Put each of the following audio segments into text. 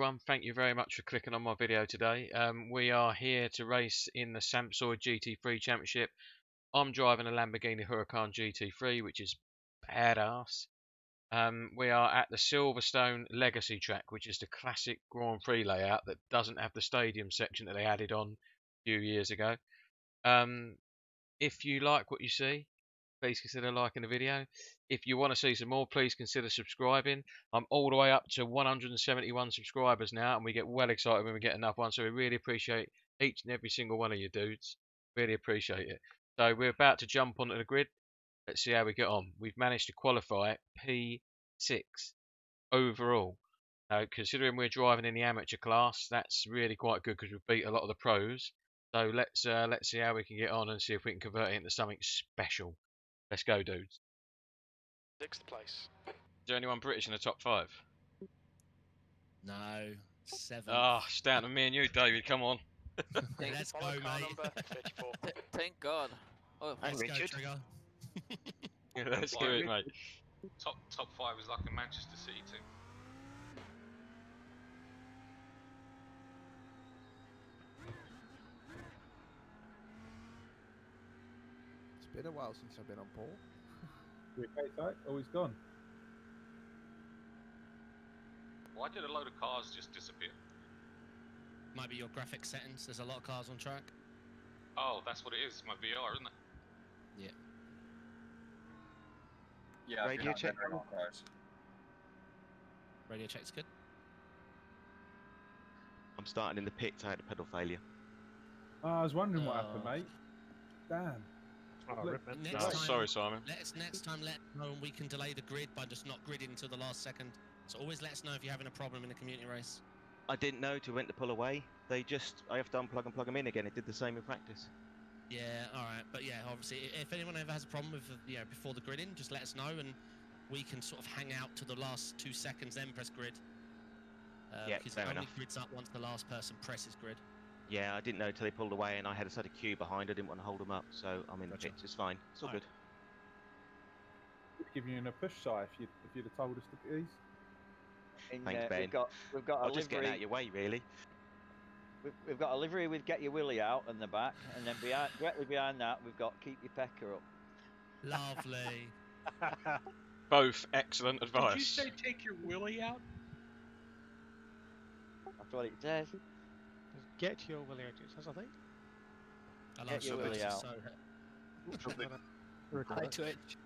everyone, thank you very much for clicking on my video today. We are here to race in the Sampsoid GT3 Championship. I'm driving a Lamborghini Hurracan GT3, which is badass. We are at the Silverstone Legacy track, which is the classic Grand Prix layout that doesn't have the stadium section that they added on a few years ago. If you like what you see, please consider liking the video. If you want to see some more, please consider subscribing. I'm all the way up to 171 subscribers now, and we get well excited when we get enough ones. So we really appreciate each and every single one of you dudes. Really appreciate it. So we're about to jump onto the grid. Let's see how we get on. We've managed to qualify P6 overall. Now, considering we're driving in the amateur class, that's really quite good because we've beat a lot of the pros. So let's see how we can get on and see if we can convert it into something special. Let's go, dudes. 6th place. Is there anyone British in the top 5? No, 7th. Ah, it's down to me and you, David. Come on. Let's go, mate. Number 34. Thank God. Oh, Let's Richard. go, Trigger. Yeah, let's do it, mate. Top 5 is like a Manchester City team. It's been a while since I've been on pole. You okay, Si? Oh, he's gone. Why did a load of cars just disappear? Might be your graphic settings. There's a lot of cars on track. Oh, that's what it is. My VR, isn't it? Yeah, Radio check. Radio check's good. I'm starting in the pits. I had a pedal failure. Oh, I was wondering what happened, mate. Damn. Sorry, Simon. Next time let know, and we can delay the grid by just not gridding until the last second. So always let us know if you're having a problem in a community race. I didn't know to when to pull away. I have to unplug and plug them in again. It did the same in practice. Yeah, all right, but yeah, obviously, if anyone ever has a problem with before the gridding, just let us know, and we can sort of hang out to the last 2 seconds, then press grid. Yeah, because fair it only enough. grids up once the last person presses grid. Yeah, I didn't know till they pulled away, and I had a set of queue behind. I didn't want to hold them up, so I'm in the pits. It's fine. It's all good. We'd give you a push, Si, if you'd have told us to please. Thanks, Ben. We've got a I'll just get livery. out of your way, really. We've got a livery with "Get Your Willy Out" in the back, and then directly behind that we've got "Keep Your Pecker Up." Lovely. Both excellent advice. Did you say take your willy out? That's what it says. Get your willy out, it says, I think. I Get your willy out. Hi, Twitch.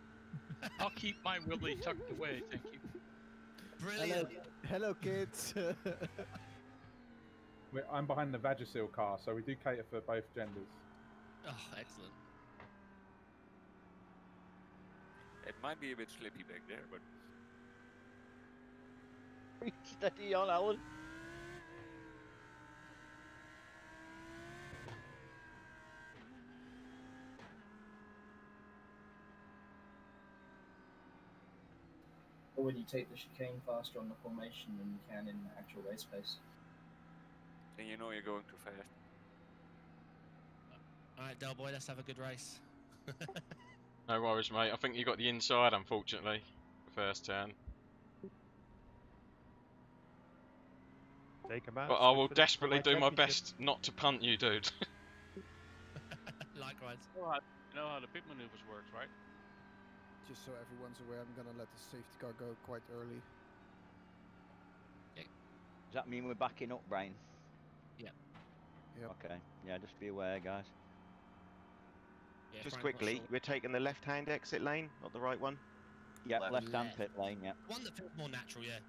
I'll keep my willy tucked away, thank you. Brilliant. Hello kids. I'm behind the Vagisil car, so we do cater for both genders. Oh, excellent. It might be a bit slippy back there, but Steady on, Alan. Or when you take the chicane faster on the formation than you can in actual race pace. then you know you're going too fast. Alright, Del Boy, let's have a good race. No worries, mate. I think you got the inside, unfortunately, the first turn. Take him out. But I will desperately do my best not to punt you, dude. Likewise. You know how the pit maneuvers works, right? Just so everyone's aware, I'm gonna let the safety car go quite early. Does that mean we're backing up, Brian? Yeah. Yep. Okay. Yeah, just be aware, guys. Yeah, Just Frank, quickly, what's we're taking the left-hand exit lane, not the right one. Yeah, left-hand Left. pit lane. Yeah. one that feels more natural, yeah.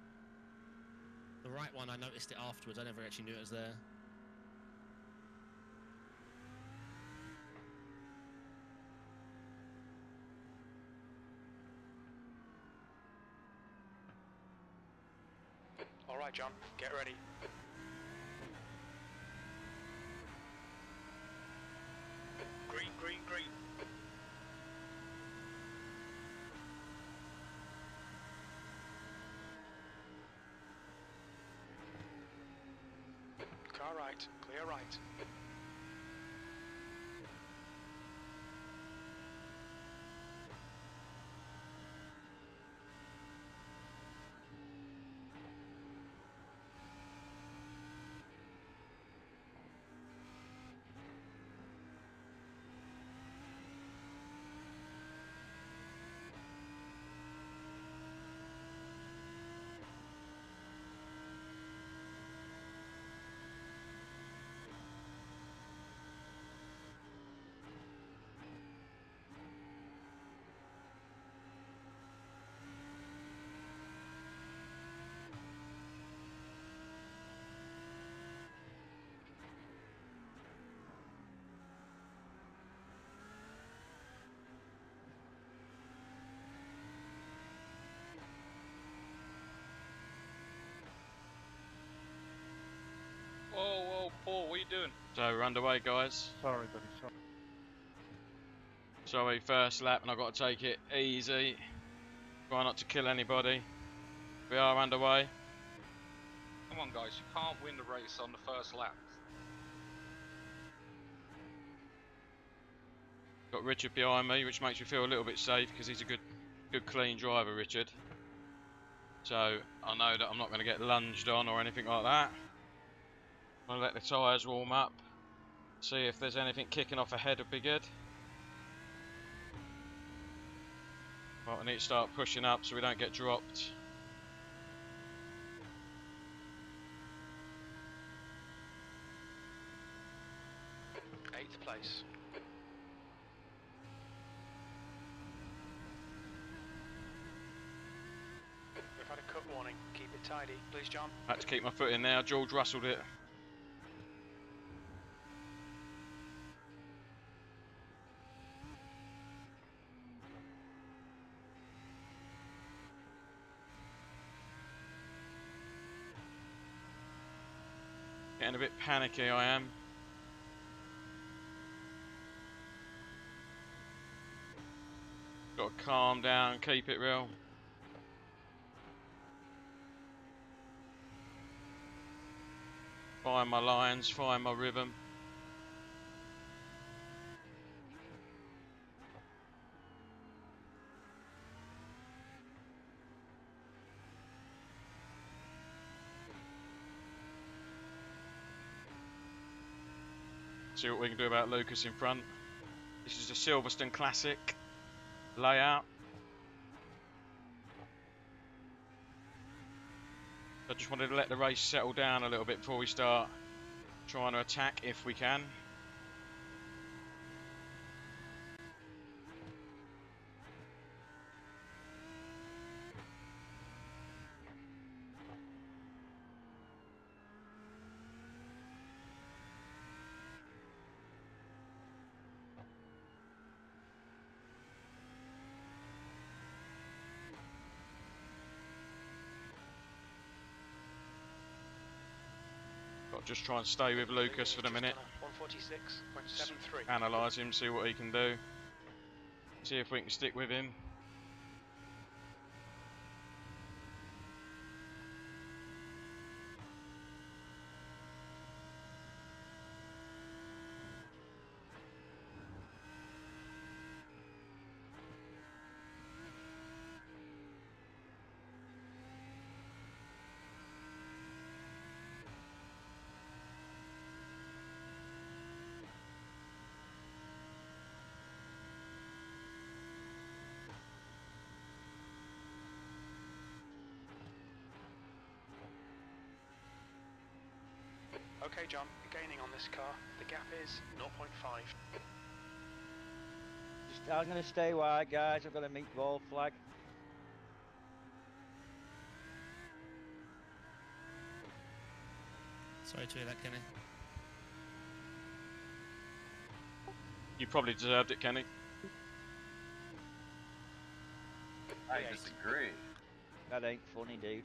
The right one, I noticed it afterwards. I never actually knew it was there. All right, John, get ready. Green, green, green. Car right, clear right. So we're underway, guys. Sorry, buddy. Sorry. Sorry, first lap, and I've got to take it easy. Try not to kill anybody. We are underway. Come on, guys, you can't win the race on the first lap. Got Richard behind me, which makes me feel a little bit safe because he's a good, clean driver, Richard. So I know that I'm not going to get lunged on or anything like that. I'll let the tyres warm up. See if there's anything kicking off ahead would be good. Right, I need to start pushing up so we don't get dropped. Eighth place. We've had a cut warning. Keep it tidy, please, John. I had to keep my foot in there. George rustled it. Getting a bit panicky, I am. Got to calm down, keep it real. Find my lines, find my rhythm. See what we can do about Lucas in front. This is a Silverstone Classic layout. I just wanted to let the race settle down a little bit before we start trying to attack if we can. Just try and stay with Lucas for the minute. 146.73. Analyse him, see what he can do. See if we can stick with him. Okay, John, you're gaining on this car. The gap is 0.5. I'm going to stay wide, guys. I've got to meet ball flag. Sorry to hear that, Kenny. You probably deserved it, Kenny. I disagree. That ain't funny, dude.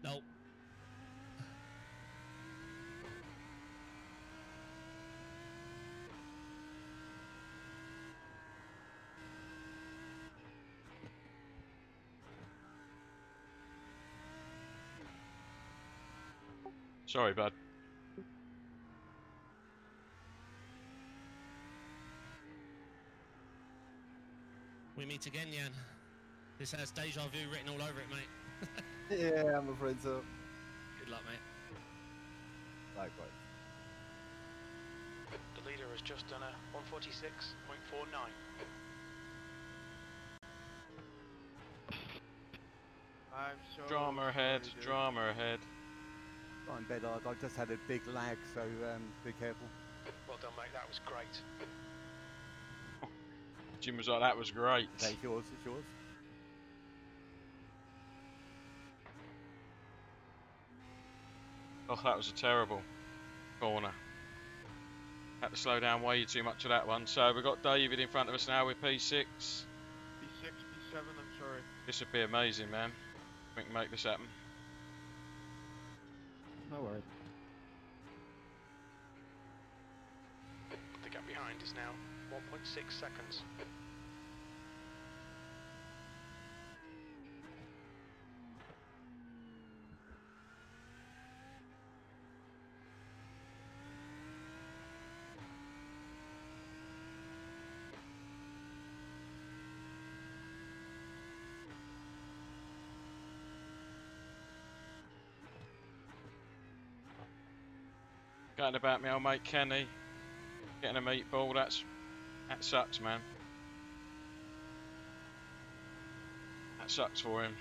Nope. Sorry, bud. We meet again, Jan. This has deja vu written all over it, mate. Yeah, I'm afraid so. Good luck, mate. Likewise. The leader has just done a 146.49. I'm so Drama ahead, sorry, dude. drama ahead. I'm Bedard. I've just had a big lag, so be careful. Well done, mate. That was great. Jim was like, that was great. It's yours, it's yours. Oh, that was a terrible corner. Had to slow down way too much of that one. So we've got David in front of us now with P6. P6, P7, I'm sorry. This would be amazing, man. We can make this happen. No worries. behind is now 1.6 seconds. Going about me old mate Kenny. Getting a meatball, that sucks, man. That sucks for him.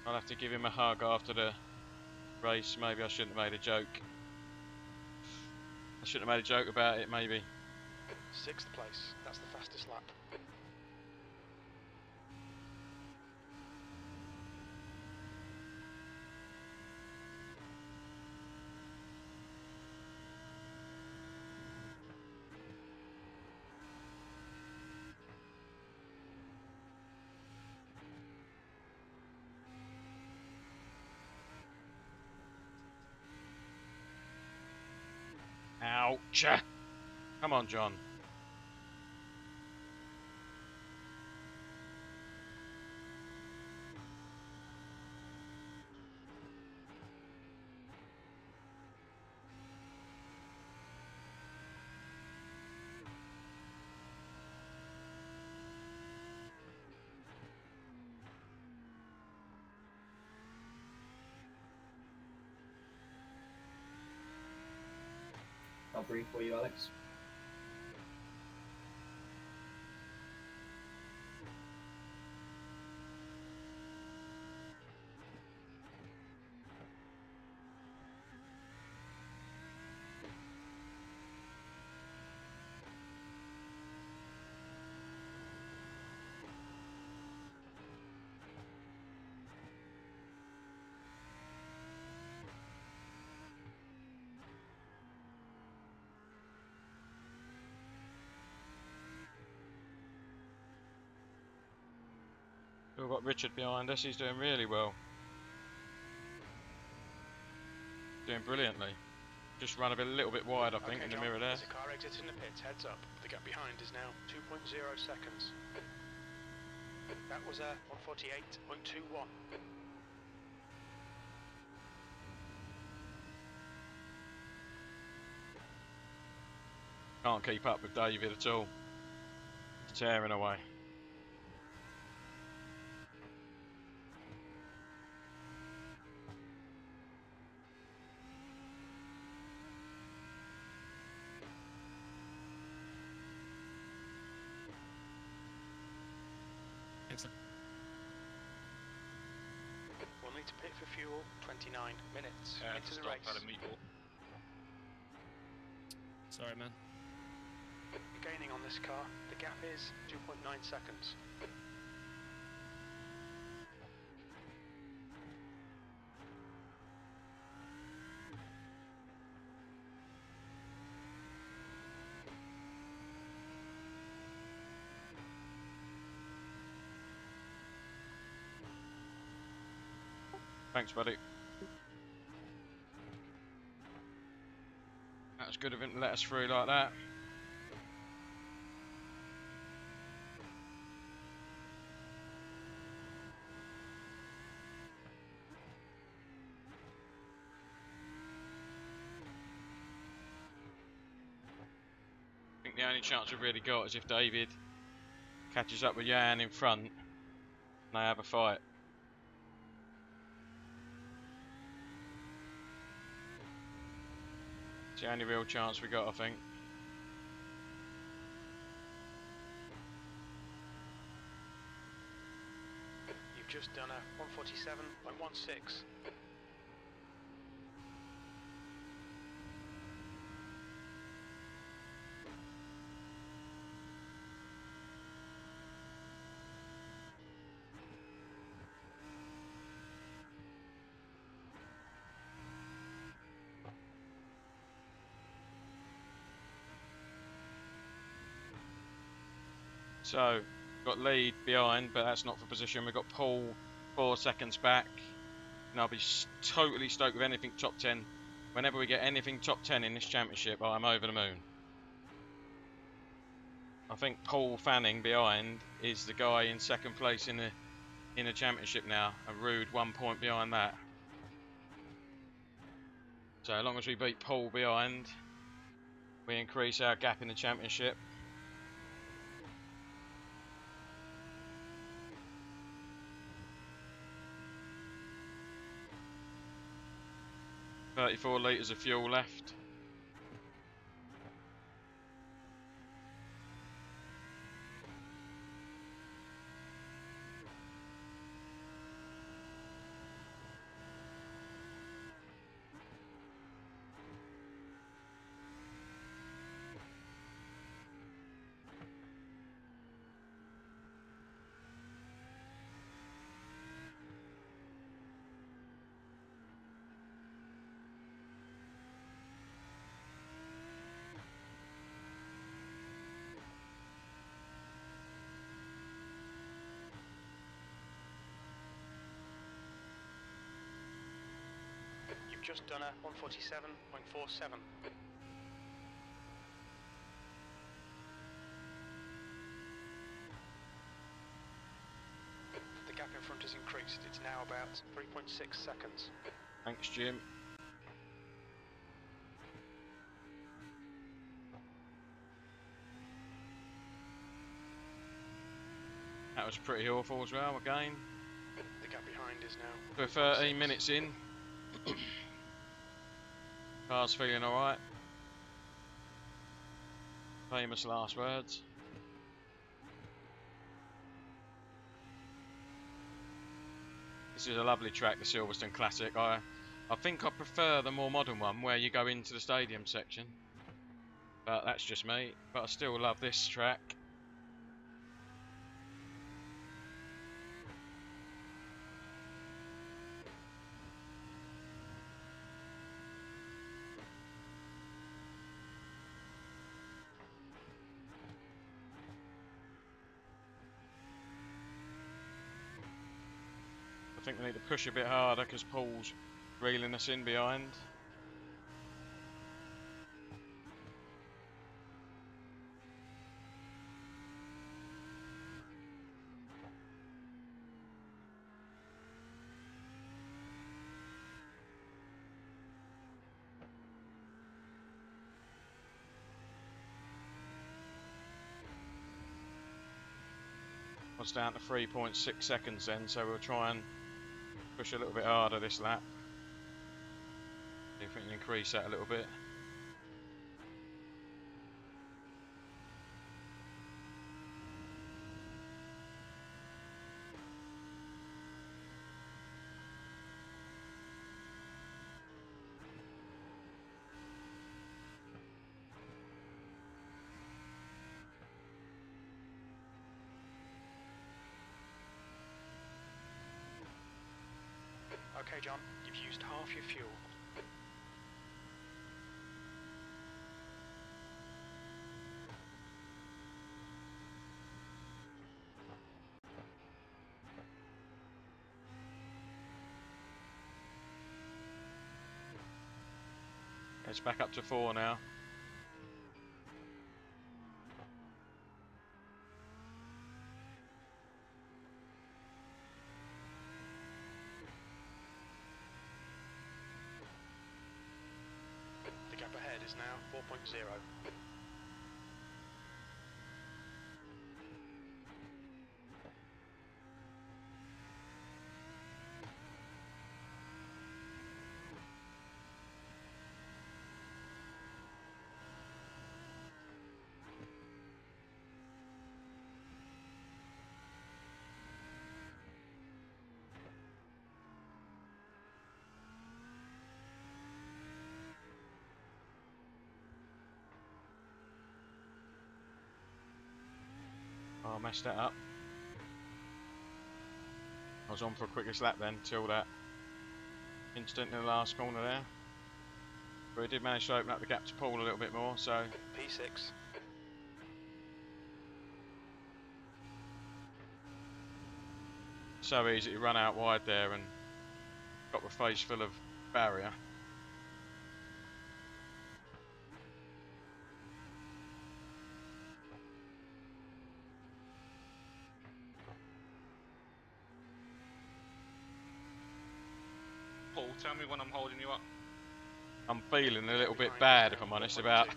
I'll have to give him a hug after the race. Maybe I shouldn't have made a joke. I shouldn't have made a joke about it, maybe. 6th place, that's the fastest lap. Ouch! Come on, John. I'll brief for you, Alex. We've got Richard behind us, he's doing really well. Doing brilliantly. Just run a little bit wide, I think, in the John, mirror there. There's a car exiting the pits, heads up. The gap behind is now 2.0 seconds. That was a 148.21. Can't keep up with David at all. He's tearing away. We'll need to pit for fuel, 29 minutes into the race. Sorry, man. You're gaining on this car. The gap is 2.9 seconds. Thanks, buddy. That's good of him to let us through like that. I think the only chance we've really got is if David catches up with Jan in front and they have a fight. It's the only real chance we got, I think. You've just done a 147.16. So, got lead behind, but that's not for position. We've got Paul 4 seconds back. And I'll be totally stoked with anything top 10. Whenever we get anything top 10 in this championship, I'm over the moon. I think Paul Fanning behind is the guy in second place in the championship now. A rude 1 point behind that. So as long as we beat Paul behind, we increase our gap in the championship. $34 litres of fuel left. Just done a 147.47. The gap in front has increased. It's now about 3.6 seconds. Thanks, Jim. That was pretty awful as well, again. The gap behind is now... We're 13 minutes in. Car's feeling alright. Famous last words. This is a lovely track, the Silverstone Classic. I think I prefer the more modern one where you go into the stadium section. But that's just me. But I still love this track. I think we need to push a bit harder because Paul's reeling us in behind. Was down to 3.6 seconds then, so we'll try and push a little bit harder this lap. See if we can increase that a little bit. Okay, John, you've used half your fuel. It's back up to 4 now. The gap ahead is now 4.0. Oh, I messed that up. I was on for a quickest lap then, till that instant in the last corner there. But we did manage to open up the gap to Paul a little bit more, so... P6. so easy to run out wide there and got the face full of barrier. Paul, tell me when I'm holding you up. I'm feeling a little bit bad, if I'm honest, about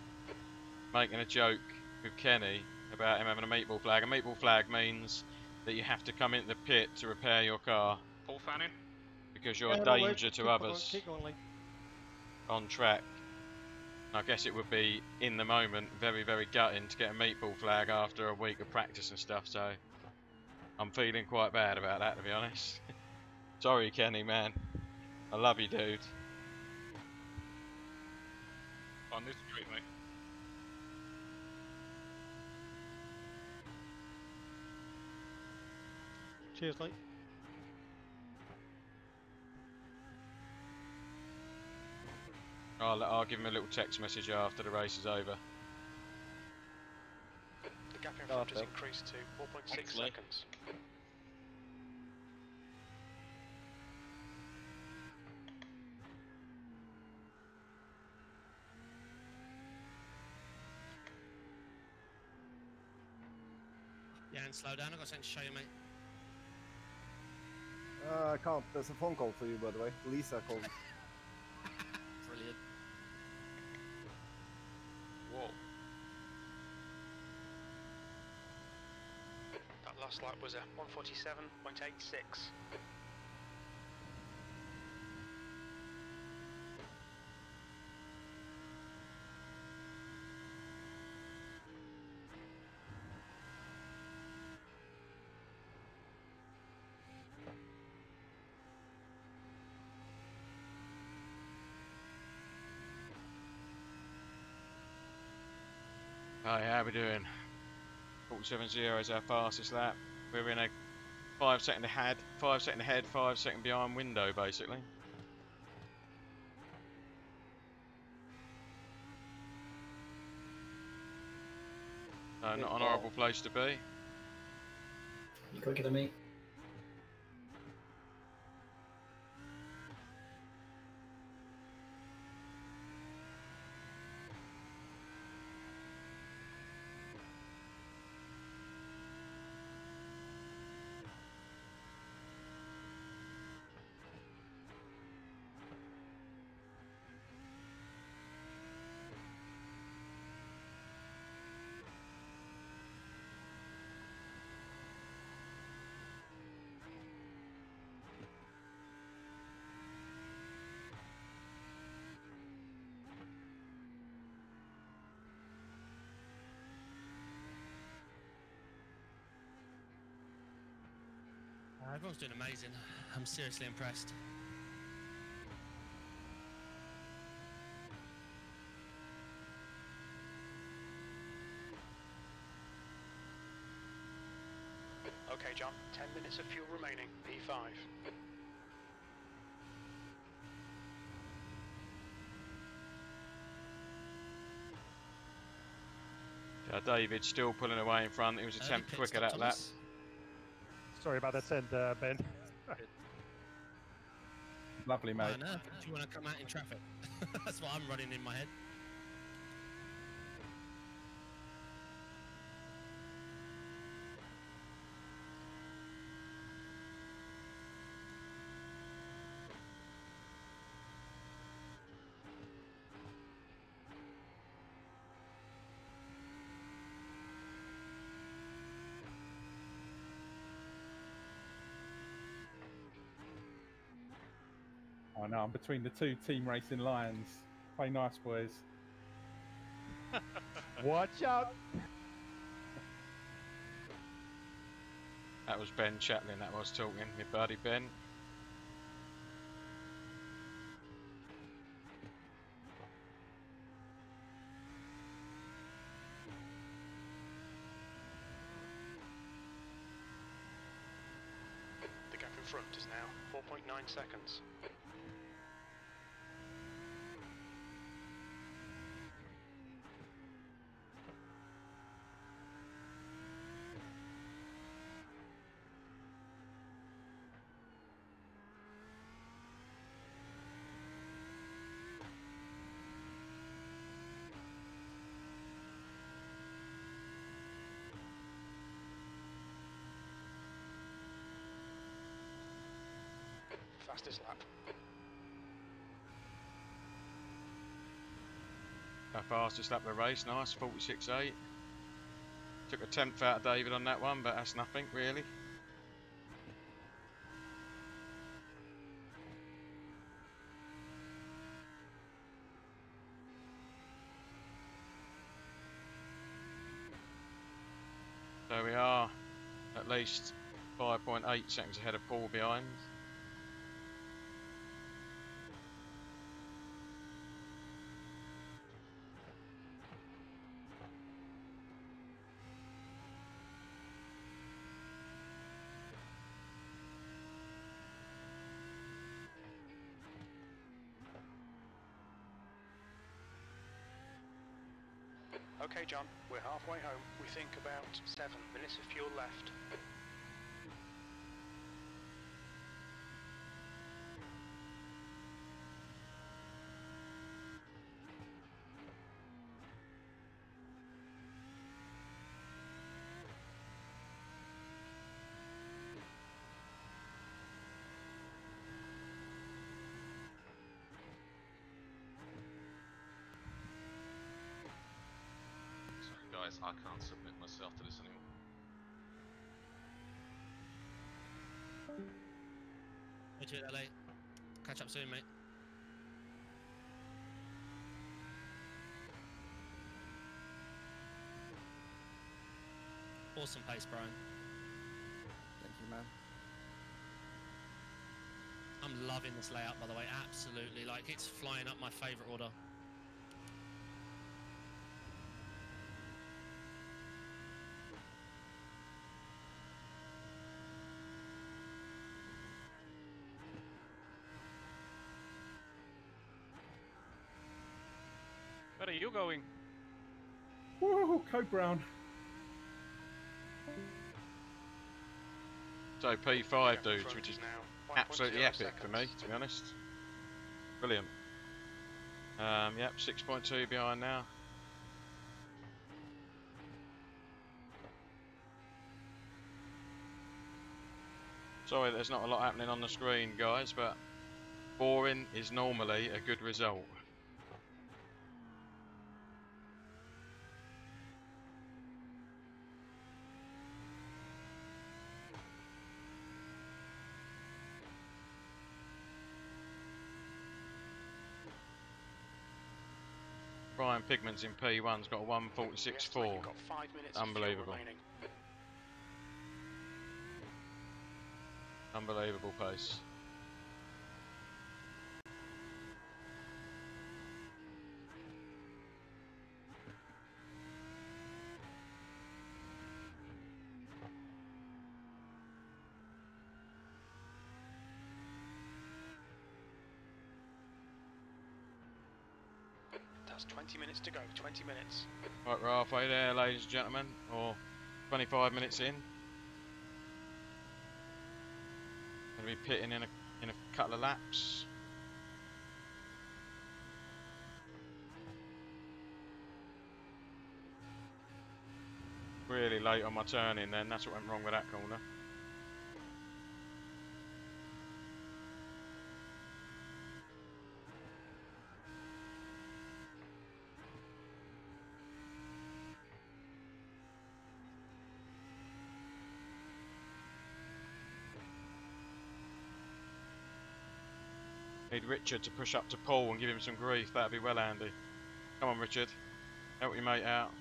making a joke with Kenny about him having a meatball flag. A meatball flag means that you have to come into the pit to repair your car. Paul Fanning? Because you're a danger to others on track. I guess it would be, in the moment, very, very gutting to get a meatball flag after a week of practice and stuff, so I'm feeling quite bad about that, to be honest. Sorry, Kenny, man. I love you, dude. On this street, mate. Cheers, mate. I'll give him a little text message after the race is over. The gap in front has increased to 4.6 seconds. Yeah, and slow down. I've got something to show you, mate. I can't. There's a phone call for you, by the way. Lisa called. Brilliant. Whoa. That last lap was a 147.86. Hi, how we doing? 47.0 is our fastest lap. We're in a 5 second ahead, 5 second ahead, 5 second behind window, basically. So not an horrible place to be. You quicker than me. Everyone's doing amazing. I'm seriously impressed. Okay, John. 10 minutes of fuel remaining. P5. David's still pulling away in front. He was a tenth quicker that lap. Sorry about that send, Ben. Lovely, mate. Do you want to come out in traffic? That's what I'm running in my head. I know, I'm between the two team racing lions. Play nice, boys. Watch out! That was Ben Chaplin that was talking, my buddy Ben. The gap in front is now 4.9 seconds. Fastest lap. Our fastest lap of the race, nice, 46.8. Took a 10th out of David on that one, but that's nothing really. So we are at least 5.8 seconds ahead of Paul behind. Okay, John, we're halfway home. We think about 7 minutes of fuel left. Guys, I can't submit myself to this anymore. Me too, LA. Catch up soon, mate. Awesome pace, Brian. Thank you, man. I'm loving this layout, by the way. Absolutely. Like, it's flying up my favourite order. Where are you going? Woo, Coke Brown. So P5 dudes, which is absolutely epic for me, to be honest. Brilliant. Yep, 6.2 behind now. Sorry, there's not a lot happening on the screen, guys, but boring is normally a good result. Brian Pigment's in P1's got a 1:46.4. Unbelievable. Unbelievable pace. That's 20 minutes to go, 20 minutes. Right, we're halfway there, ladies and gentlemen, or 25 minutes in. Gonna be pitting in a couple of laps. Really late on my turning then, that's what went wrong with that corner. Need Richard to push up to Paul and give him some grief, that'd be well handy. Come on Richard, help your mate out.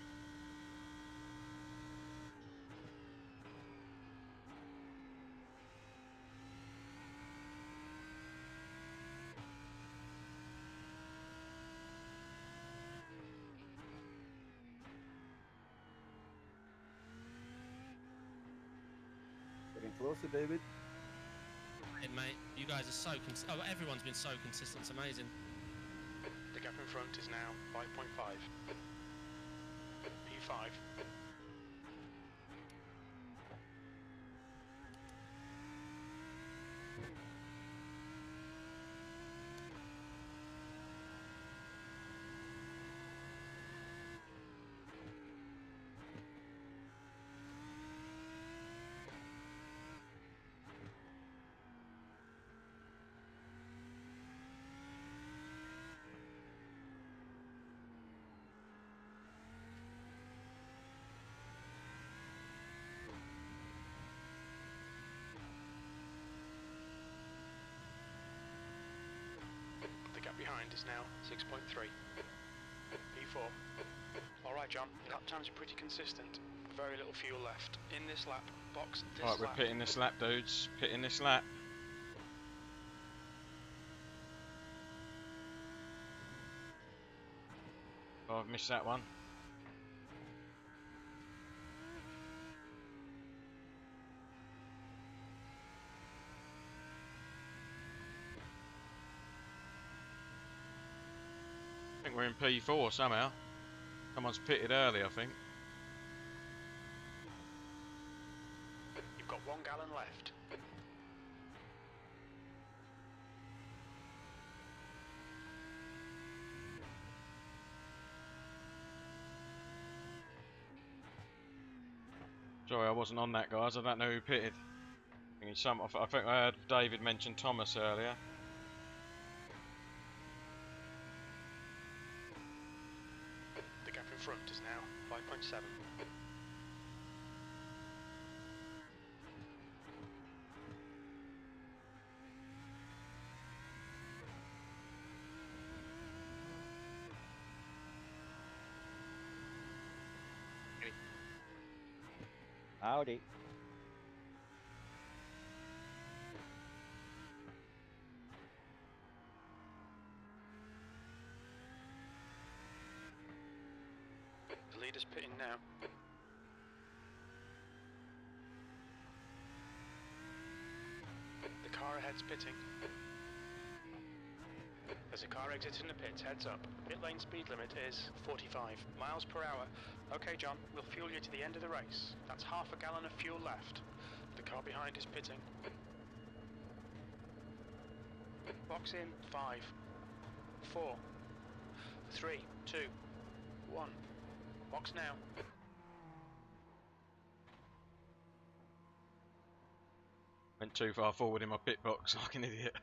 Getting closer, David. Hey, mate, you guys are so everyone's been so consistent, it's amazing. The gap in front is now 5.5. P5. behind is now 6.3. P4. Alright John, your lap times are pretty consistent. Very little fuel left. In this lap, box this Right, we're lap. pitting this lap, dudes. Pitting this lap. Oh, I've missed that one. I think we're in P4 somehow. Someone's pitted early, I think. You've got 1 gallon left. Sorry, I wasn't on that, guys. I don't know who pitted. I think I heard David mention Thomas earlier. The gap in front is now 5.7. Howdy. The leader's pitting now. The car ahead's pitting. There's a car exiting the pits, heads up. Pit lane speed limit is 45 miles per hour. Okay, John, we'll fuel you to the end of the race. That's half a gallon of fuel left. The car behind is pitting. Box in 5, 4, 3, 2, 1. Box now. Went too far forward in my pit box like an idiot.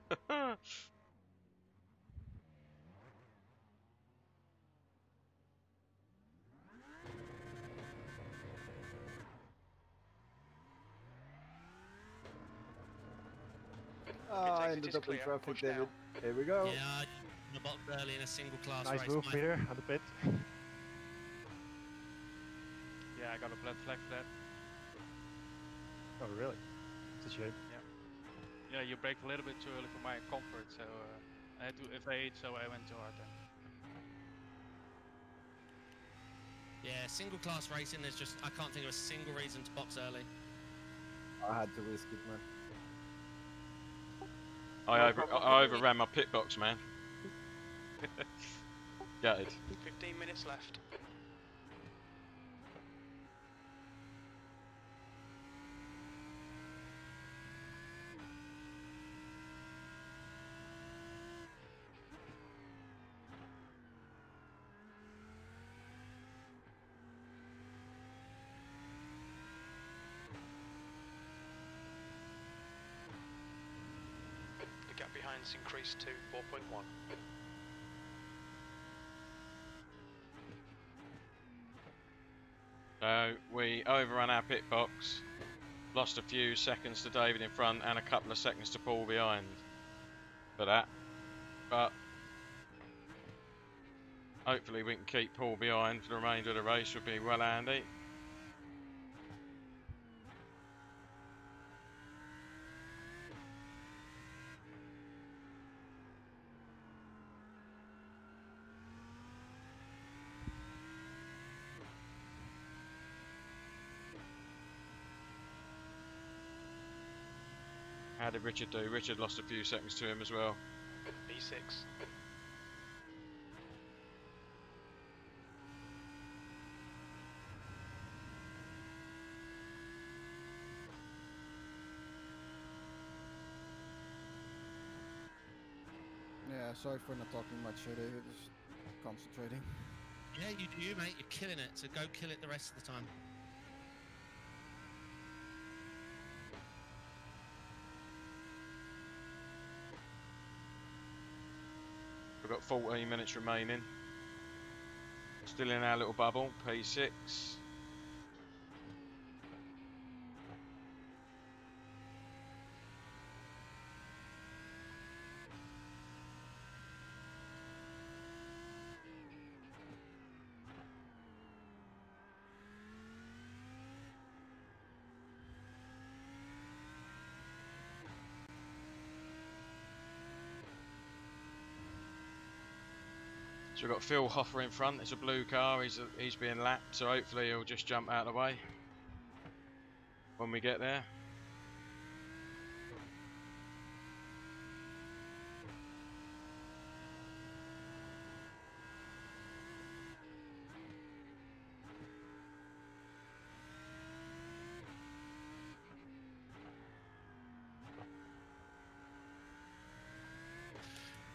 I ended up in traffic, David. Here we go. Yeah, I boxed early in a single class Nice race. move, Peter, on the pit. Yeah, I got a black flag for that. Oh, really? It's a shame. Yeah, you braked a little bit too early for my comfort, so I had to evade, so I went too hard then. Yeah, single class racing, there's just, I can't think of a single reason to box early. I had to risk it, man. I overran my pit box, man. Gutted. 15 minutes left. The gap behind's increased to 4.1. So we overrun our pit box, lost a few seconds to David in front and a couple of seconds to Paul behind for that. But hopefully we can keep Paul behind for the remainder of the race, would be well handy. How did Richard do? Richard lost a few seconds to him as well. B6. Yeah, sorry for not talking much, David. Just concentrating. Yeah, you do, mate. You're killing it, so go kill it the rest of the time. We've got 14 minutes remaining. Still in our little bubble, P6. So we've got Phil Hoffer in front. It's a blue car. He's being lapped, so hopefully he'll just jump out of the way when we get there.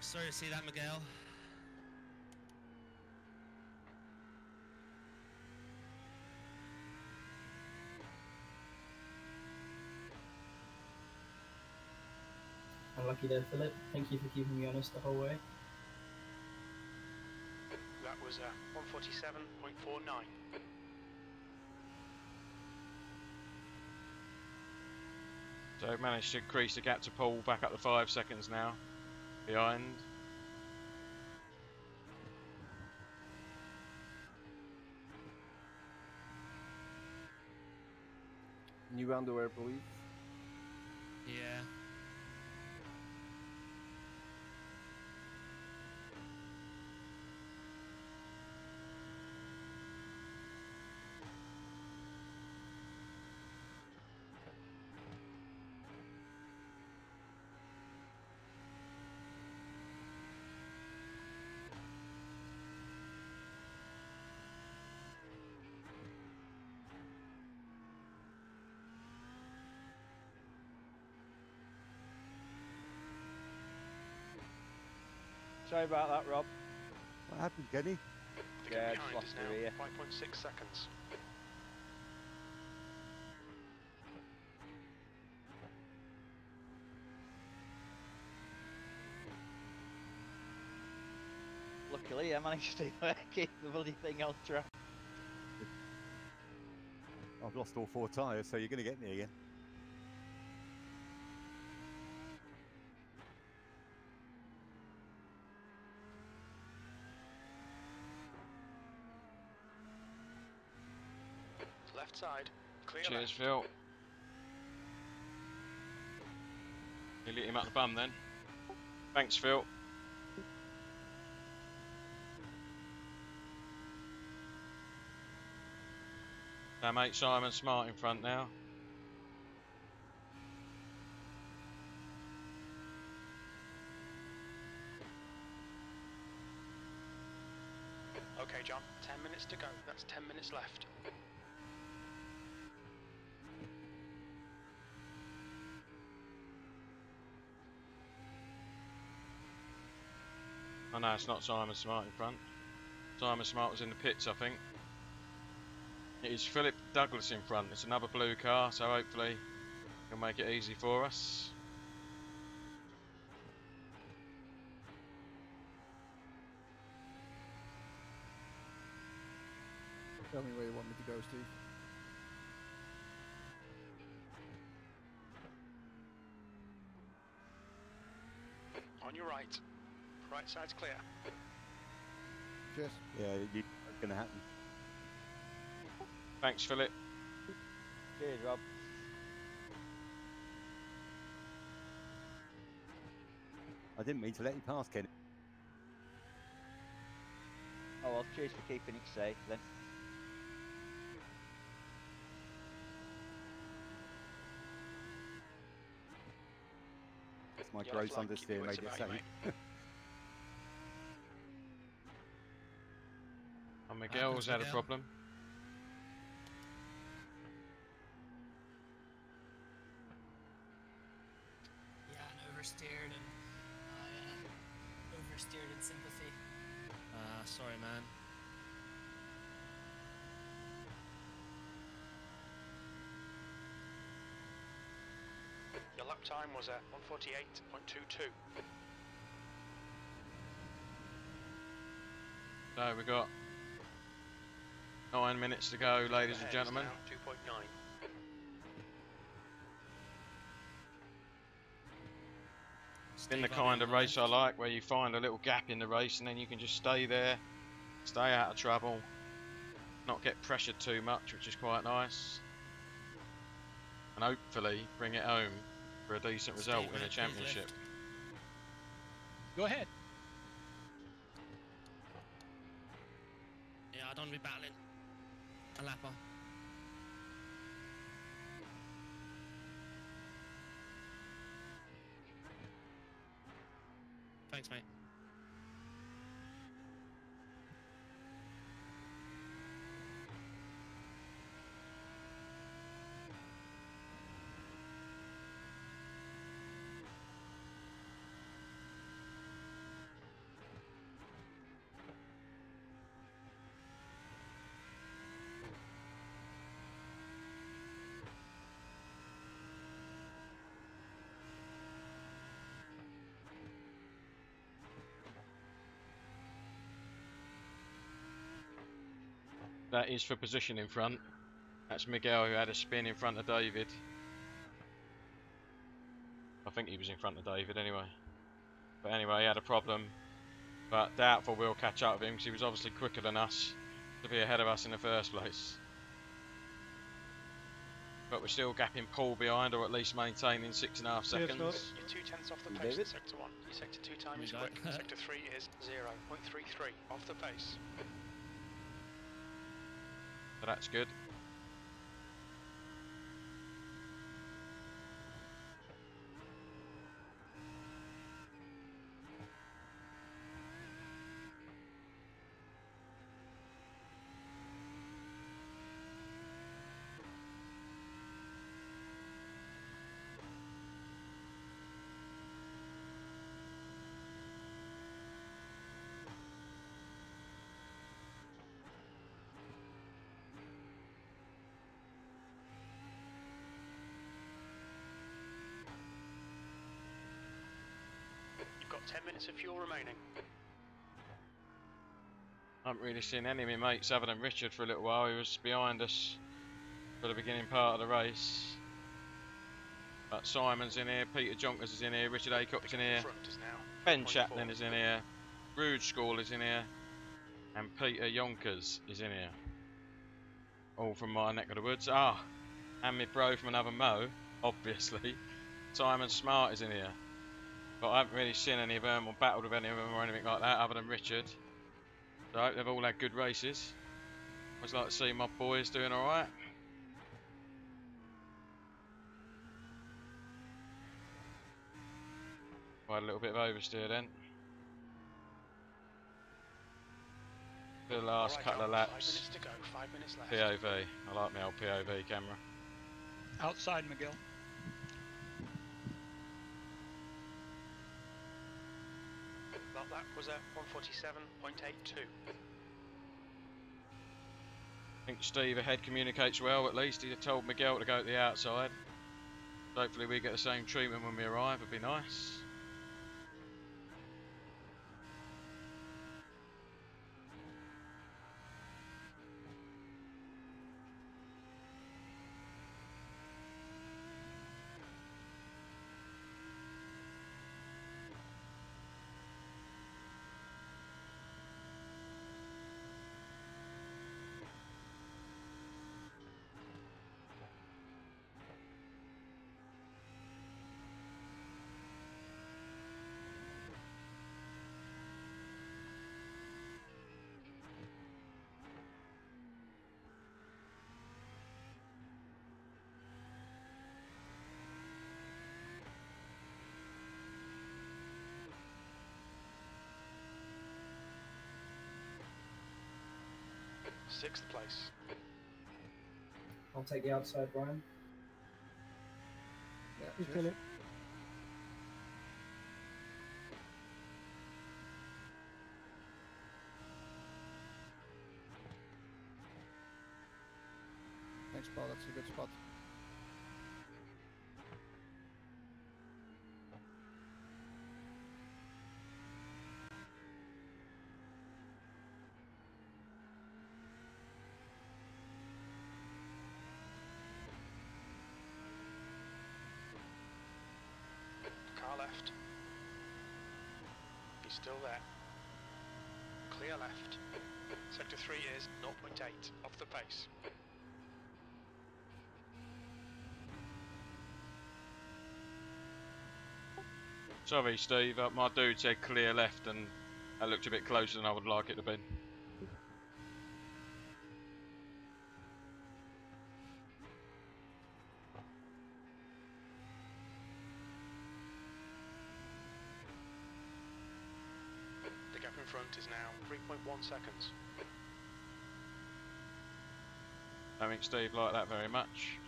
Sorry to see that, Miguel. Unlucky there, Philip. Thank you for keeping me honest the whole way. That was 147.49. So we've managed to increase the gap to Paul back up to 5 seconds now behind. New underwear, please. Yeah. Sorry about that, Rob. What happened, Kenny? The Yeah, gap just behind lost is the rear. now 5.6 seconds. Luckily, I managed to keep the bloody thing on track. I've lost all 4 tyres, so you're going to get me again. Left side, clear. Cheers, left. Phil. You lit him up the bum then. Thanks, Phil. Our mate Simon Smart in front now. Okay, John, 10 minutes to go. That's 10 minutes left. Oh no, it's not Simon Smart in front. Simon Smart was in the pits, I think. It is Philip Douglas in front. It's another blue car, so hopefully he'll make it easy for us. Tell me where you want me to go, Steve. On your right. Right side's clear. Cheers. Yeah, it's going to happen. Thanks, Philip. Cheers, Rob. I didn't mean to let you pass, Kenny. Oh well, cheers for keeping it safe then. It's my Yellow gross flag, keep your understeer wits made it about you, safe. mate. And Miguel's had a Miguel? problem. Yeah, and oversteered, and I oversteered in sympathy. Sorry, man. Your lap time was at 148.22. So we've got 9 minutes to go, ladies and Ahead is gentlemen. now 2.9. It's been the Steve, kind of on the race I left. like, where you find a little gap in the race and then you can just stay there, stay out of trouble, not get pressured too much, which is quite nice, and hopefully bring it home for a decent result Steve, in a mate, please championship. lift. Go ahead. I don't want to be battling a lapper. Thanks, mate. That is for position in front. That's Miguel who had a spin in front of David. I think he was in front of David anyway. But anyway, he had a problem. But doubtful we'll catch up with him because he was obviously quicker than us to be ahead of us in the first place. But we're still gapping Paul behind, or at least maintaining 6.5 seconds. You're 2/10 off the pace in Sector 1. Your Sector 2 time is quick. Sector 3 is 0.33 off the pace. So that's good. You've got 10 minutes of fuel remaining. I haven't really seen any of my mates other than Richard for a little while. He was behind us for the beginning part of the race. But Simon's in here, Peter Jonkers is in here, Richard Acock's in here, Ben Chaplin is in here, Rude School is in here, and Peter Yonkers is in here. All from my neck of the woods. Ah, and my bro from another Mo, obviously. Simon Smart is in here. But I haven't really seen any of them or battled with any of them or anything like that other than Richard. So I hope they've all had good races. Always like to see my boys doing alright. Quite a little bit of oversteer then. For the last couple of laps. 5 minutes to go, 5 minutes left. POV. I like my old POV camera. Outside, Miguel. Well, that was at 147.82. I think Steve ahead communicates well, at least. He told Miguel to go to the outside. Hopefully we get the same treatment when we arrive, it'd be nice. Sixth place. I'll take the outside, Brian. Yeah, he's doing it. Thanks, Paul. That's a good spot. Car left. He's still there. Clear left. Sector 3 is 0.8 off the pace. Sorry Steve, my dude said clear left and that looked a bit closer than I would like it to be. front is now 3.1 seconds. I think Steve liked that very much.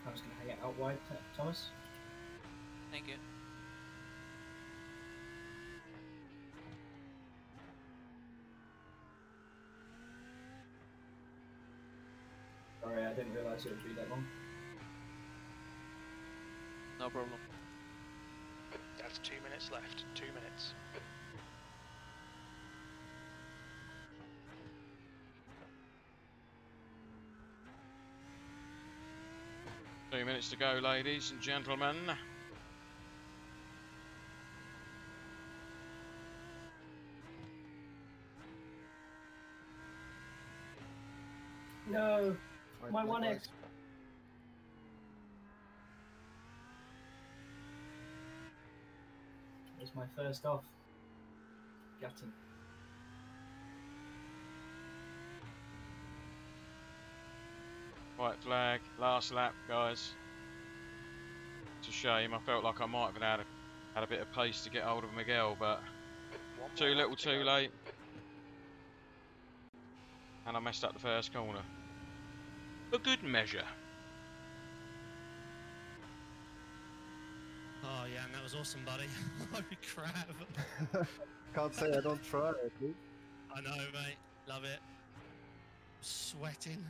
I was going to hang it out wide, Thomas. Thank you. Sorry, I didn't realise it would be that long. No problem. That's 2 minutes left. 2 minutes. Two minutes to go, ladies and gentlemen. No, my 1x. It's my first off. Gutting. White flag, last lap, guys. It's a shame. I felt like I might have had a bit of pace to get hold of Miguel, but too little, too late. And I messed up the first corner. For good measure. Oh yeah, and that was awesome, buddy. Holy crap. Can't say I don't try it, dude. I know, mate. Love it. Sweating.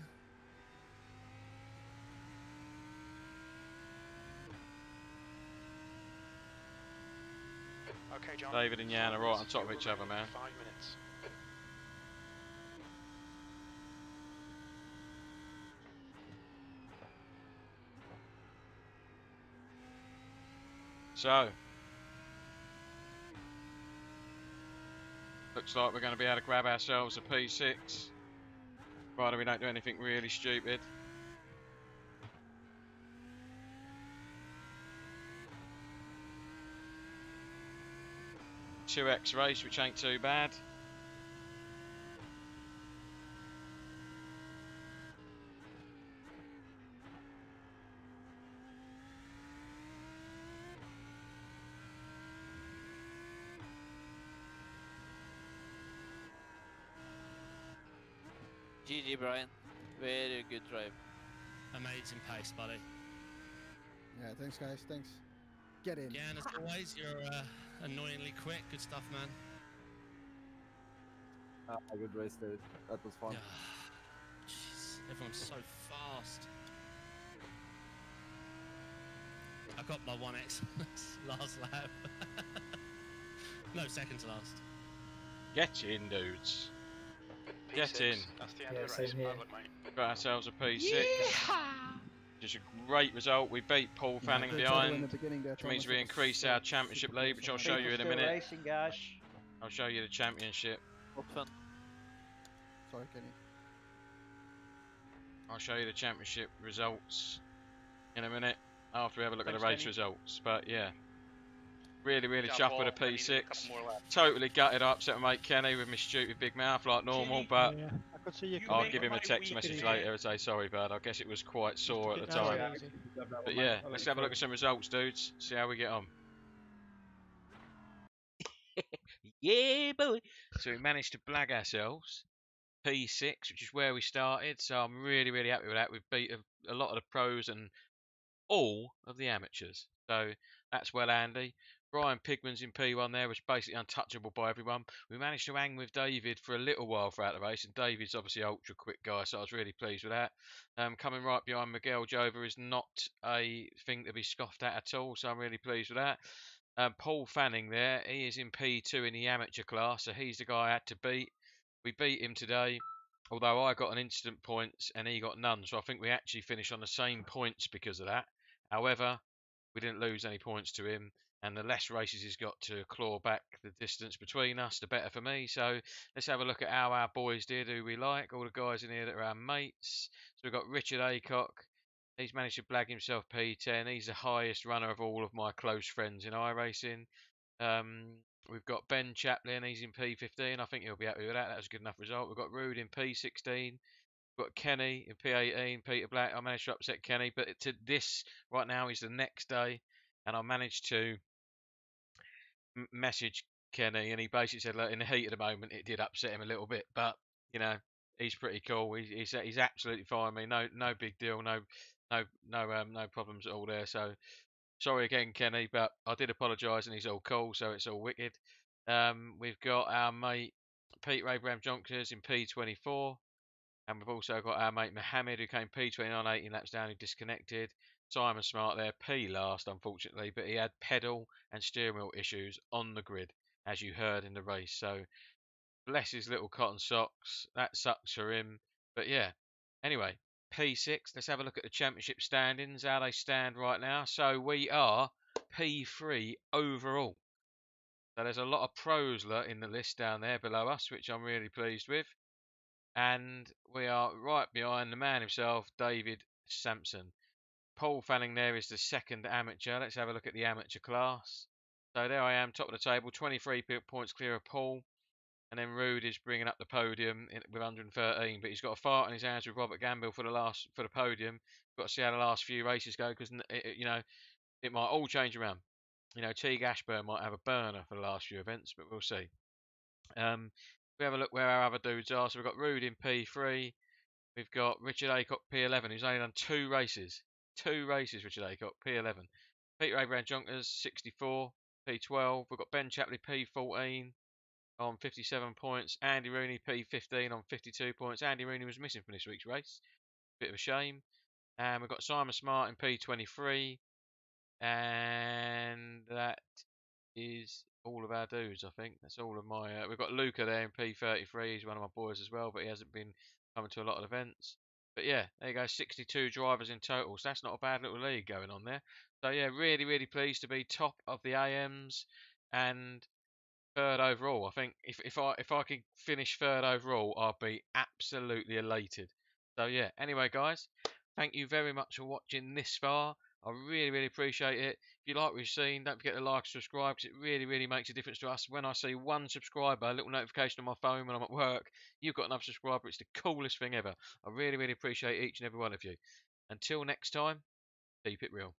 Okay, John. David and Jan are right on top of each other, man. 5 minutes. So, looks like we're going to be able to grab ourselves a P6, provided we don't do anything really stupid. .2x race, which ain't too bad. GG, Brian. Very good drive. Amazing pace, buddy. Yeah, thanks guys, thanks. Get in. Yeah, and as always, you're annoyingly quick. Good stuff, man. A good race, dude. That was fun. Jeez, everyone's so fast. I got my 1x last lap. No, second to last. Get in, dudes. P6. Get in. That's the end of the race. Well done, mate. Got ourselves a P6. Just a great result. We beat Paul Fanning behind, which means we increase our championship lead, which I'll show you in a minute. Racing, guys. I'll show you the championship. What fun. Sorry, Kenny. I'll show you the championship results in a minute after we have a look at the race Kenny. results. But yeah, really Got chuffed with a ball, we need a P6. couple more laps. Totally gutted, upset my mate Kenny with my stupid big mouth like normal, but Yeah, I could see you. I'll give him a text message later and say sorry, bud. I guess it was quite sore at the time. But yeah, let's have a look at some results, dudes. See how we get on. Yeah, boy. So we managed to blag ourselves P6, which is where we started. So I'm really happy with that. We've beat a lot of the pros and all of the amateurs. So that's well handy. Brian Pigman's in P1 there, which is basically untouchable by everyone. We managed to hang with David for a little while throughout the race, and David's obviously an ultra quick guy, so I was really pleased with that. Coming right behind Miguel Jova is not a thing to be scoffed at all, so I'm really pleased with that. Paul Fanning there, he is in P2 in the amateur class, so he's the guy I had to beat. We beat him today, although I got an instant points and he got none, so I think we actually finished on the same points because of that. However, we didn't lose any points to him, and the less races he's got to claw back the distance between us, the better for me. So let's have a look at how our boys did, who we like, all the guys in here that are our mates. So we've got Richard Aycock. He's managed to blag himself P10. He's the highest runner of all of my close friends in iRacing. We've got Ben Chaplin. He's in P15. I think he'll be happy with that. That was a good enough result. We've got Rude in P16. Got Kenny in P18, Peter Black. I managed to upset Kenny, but to this right now is the next day, and I managed to message Kenny, and he basically said, look, in the heat of the moment, it did upset him a little bit, but you know, he's pretty cool. He's absolutely fine. I mean, no big deal, no problems at all there. So sorry again, Kenny, but I did apologise, and he's all cool, so it's all wicked. We've got our mate Pete Abraham Jonkers in P24. And we've also got our mate Mohammed, who came P29, 18 laps down, who disconnected. Simon Smart there, P last, unfortunately, but he had pedal and steering wheel issues on the grid, as you heard in the race. So, bless his little cotton socks. That sucks for him. But yeah, anyway, P6. Let's have a look at the championship standings, how they stand right now. So, we are P3 overall. So, there's a lot of pros in the list down there below us, which I'm really pleased with. And we are right behind the man himself, David Sampson. Paul Fanning there is the second amateur. Let's have a look at the amateur class. So there I am, top of the table, 23 points clear of Paul. And then Rude is bringing up the podium with 113. But he's got a fight in his hands with Robert Gamble for the podium. Got to see how the last few races go, because you know, it might all change around. You know, Teague Ashburn might have a burner for the last few events, but we'll see. We have a look where our other dudes are. So we've got Rude in P3. We've got Richard Aycock P11, who's only done 2 races. 2 races, Richard Aycock, P11. Peter Abraham Jonkers, 64, P12. We've got Ben Chapley, P14, on 57 points. Andy Rooney, P15, on 52 points. Andy Rooney was missing from this week's race. Bit of a shame. And we've got Simon Smart in P23. And that is all of our dudes, I think. That's all of my... we've got Luca there in P33. He's one of my boys as well, but he hasn't been coming to a lot of events. But yeah, there you go, 62 drivers in total. So that's not a bad little league going on there. So yeah, really, really pleased to be top of the AMs and third overall. I think if I could finish third overall, I'd be absolutely elated. So yeah, anyway guys, thank you very much for watching this far. I really, really appreciate it. If you like what you've seen, don't forget to like and subscribe, because it really, really makes a difference to us. When I see 1 subscriber, a little notification on my phone when I'm at work, you've got another subscriber. It's the coolest thing ever. I really, really appreciate each and every one of you. Until next time, keep it real.